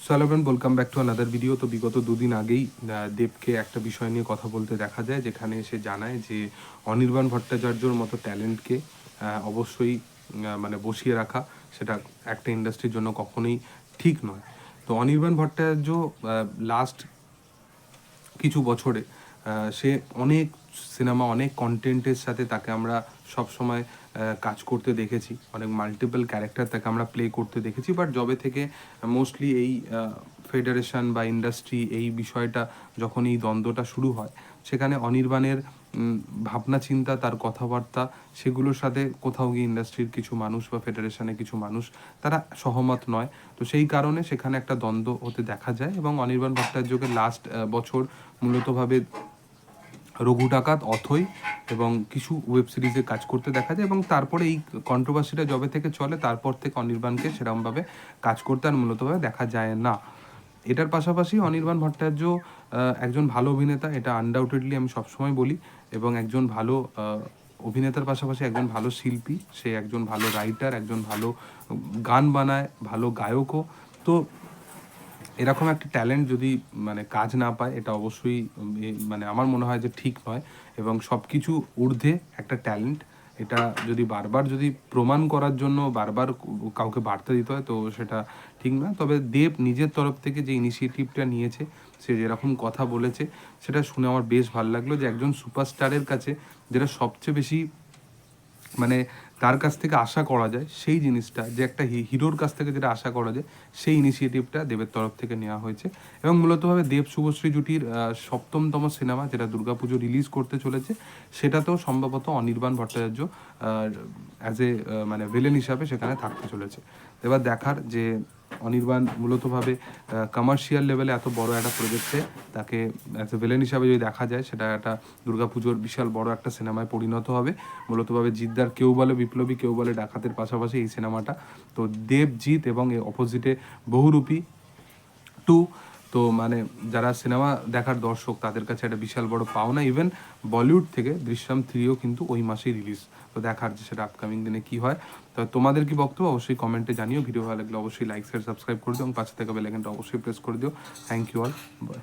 Hello friend, welcome back to another video. তো বিগত দুদিন আগেই দেবকে একটা বিষয় নিয়ে কথা বলতে দেখা যায়, যেখানে এসে জানায় যে অনির্বাণ ভট্টাচার্যর মতো ট্যালেন্টকে অবশ্যই মানে বসিয়ে রাখা সেটা একটা ইন্ডাস্ট্রির জন্য কখনোই ঠিক নয়। তো অনির্বাণ ভট্টাচার্য লাস্ট কিছু বছরে সে অনেক সিনেমা, অনেক কন্টেন্টের সাথে তাকে আমরা সব সময় কাজ করতে দেখেছি, অনেক মাল্টিপল ক্যারেক্টার তাকে আমরা প্লে করতে দেখেছি। বাট যবে থেকে মোস্টলি এই ফেডারেশন বা ইন্ডাস্ট্রি এই বিষয়টা, যখন এই দ্বন্দ্বটা শুরু হয়, সেখানে অনির্বাণের ভাবনা চিন্তা, তার কথাবার্তা, সেগুলোর সাথে কোথাও গিয়ে ইন্ডাস্ট্রির কিছু মানুষ বা ফেডারেশনের কিছু মানুষ তারা সহমত নয়। তো সেই কারণে সেখানে একটা দ্বন্দ্ব হতে দেখা যায় এবং অনির্বাণ ভট্টাচার্যকে লাস্ট বছর মূলতভাবে রঘু ডাকাত, অথৈ এবং কিছু ওয়েব সিরিজে কাজ করতে দেখা যায়। এবং তারপরে এই কন্ট্রোভার্সিটা যবে থেকে চলে, তারপর থেকে অনির্বাণকে সেরকমভাবে কাজ করতে আর মূলতভাবে দেখা যায় না। এটার পাশাপাশি অনির্বাণ ভট্টাচার্য একজন ভালো অভিনেতা, এটা আনডাউটেডলি আমি সবসময় বলি, এবং একজন ভালো অভিনেতার পাশাপাশি একজন ভালো শিল্পী, সে একজন ভালো রাইটার, একজন ভালো গান বানায়, ভালো গায়কও। তো এরকম একটা ট্যালেন্ট যদি মানে কাজ না পায়, এটা অবশ্যই মানে আমার মনে হয় যে ঠিক নয়। এবং সব কিছু ঊর্ধ্বে একটা ট্যালেন্ট, এটা যদি বারবার যদি প্রমাণ করার জন্য বারবার কাউকে বার্তা দিতে হয়, তো সেটা ঠিক নয়। তবে দেব নিজের তরফ থেকে যে ইনিশিয়েটিভটা নিয়েছে, সে যেরকম কথা বলেছে, সেটা শুনে আমার বেশ ভালো লাগলো যে একজন সুপারস্টারের কাছে যেটা সবচেয়ে বেশি মানে তার কাছ থেকে আশা করা যায়, সেই জিনিসটা, যে একটা হিরোর কাছ থেকে যেটা আশা করা যায়, সেই ইনিশিয়েটিভটা দেবের তরফ থেকে নেওয়া হয়েছে। এবং মূলতভাবে দেব শুভশ্রী জুটির সপ্তমতম সিনেমা, যেটা দুর্গাপুজো রিলিজ করতে চলেছে, সেটাতেও সম্ভবত অনির্বাণ ভট্টাচার্য অ্যাজ এ মানে ভিলেন হিসাবে সেখানে থাকতে চলেছে। এবার দেখার যে অনির্বাণ মূলতভাবে কমার্শিয়াল লেভেলে এত বড় একটা প্রজেক্টে তাকে অ্যাজ এ ভিলেন হিসাবে যদি দেখা যায়, সেটা একটা দুর্গাপুজোর বিশাল বড় একটা সিনেমায় পরিণত হবে। মূলতভাবে জিদ্দার কেউ বলে বিপ্লবী, কেউ বলে ডাকাতের পাশাপাশি এই সিনেমাটা। তো দেবজিৎ এবং এর অপোজিটে বহুরূপী টু, তো মানে যারা সিনেমা দেখার দর্শক, তাদের কাছে একটা বিশাল বড় পাওনা। ইভেন বলিউড থেকে দৃশ্যম 3ও কিন্তু ওই মাসেই রিলিজ। তো দেখার যে সেটা আপকামিং দিনে কী হয়। তো তোমাদের কি বক্তব্য অবশ্যই কমেন্টে জানিও। ভিডিও ভালো লাগলে অবশ্যই লাইক শেয়ার সাবস্ক্রাইব করে দিও এবং পাশে থাকা বেল আইকনটা অবশ্যই প্রেস করে দিও। Thank you all, by.